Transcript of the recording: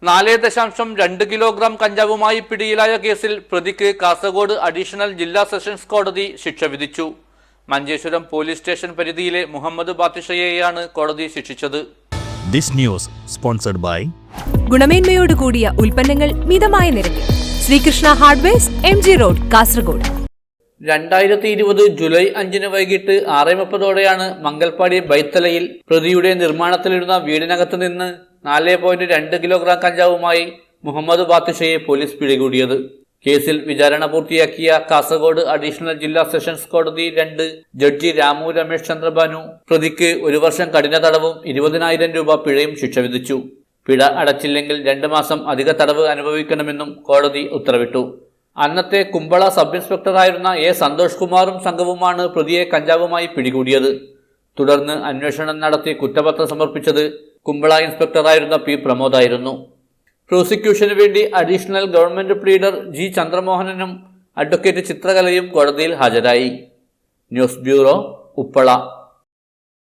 4.2 kilogram കഞ്ചാവുമായി പിടിയിലായ കേസിൽ പ്രതിക്ക് കാസർഗോഡ് അഡീഷണൽ ജില്ലാ സെഷൻസ് കോടതി ശിക്ഷ വിധിച്ചു. മഞ്ചേശ്വരം പോലീസ് സ്റ്റേഷൻ പരിധിയിലെ മുഹമ്മദ് ബാത്തിഷയെയാണ് കോടതി ശിക്ഷിച്ചത്. This news sponsored by ഗുണമേന്മയോട് കൂടിയ ഉൽപ്പന്നങ്ങൾ മിതമായ നിരക്കിൽ Sreekrishna hardwares MG road Kasaragod. 2020 July 5 വൈകിട്ട് 6:30 മംഗൽപാടി ബൈത്തലയിൽ പ്രതിയുടെ നിർമ്മാണത്തിലിരുന്ന വീടിനകത്ത് നിന്ന് 4.2 കിലോഗ്രാം കഞ്ചാവുമായി മുഹമ്മദ് ബാത്തിഷയെ പോലീസ് പിടികൂടിയത്. കേസിൽ വിചാരണ പൂർത്തിയാക്കിയ കാസർഗോഡ് അഡീഷണൽ ജില്ലാ സെഷൻസ് കോടതി 2 ജഡ്ജി രാമു രമേശ് ചന്ദ്രബാനു പ്രതിക്ക് 1 വർഷം കഠിന തടവും 20,000 രൂപ പിഴയും ശിക്ഷ വിധിച്ചു. പിഴ അടച്ചില്ലെങ്കിൽ 2 മാസം അധിക തടവ് അനുഭവിക്കണമെന്നും കോടതി ഉത്തരവിട്ടു. അന്നത്തെ കുമ്പള സബ് ഇൻസ്പെക്ടറായിരുന്ന സന്തോഷ് കുമാറും സംഘവുമാണ് പ്രതിയെ കഞ്ചാവുമായി പിടികൂടിയത്. തുടർന്ന് അന്വേഷണം നടത്തി കുറ്റപത്രം സമർപ്പിച്ചത് കുമ്പള ഇൻസ്പെക്ടറായിരുന്ന P പ്രമോദായിരുന്നു. പ്രോസിക്യൂഷന് വേണ്ടി അഡീഷണൽ ഗവൺമെന്റ് പ്ലീഡർ G ചന്ദ്രമോഹനനും അഡ്വക്കേറ്റ് ചിത്രകലയും കോടതിയിൽ ഹാജരായി. News bureau, Uppala.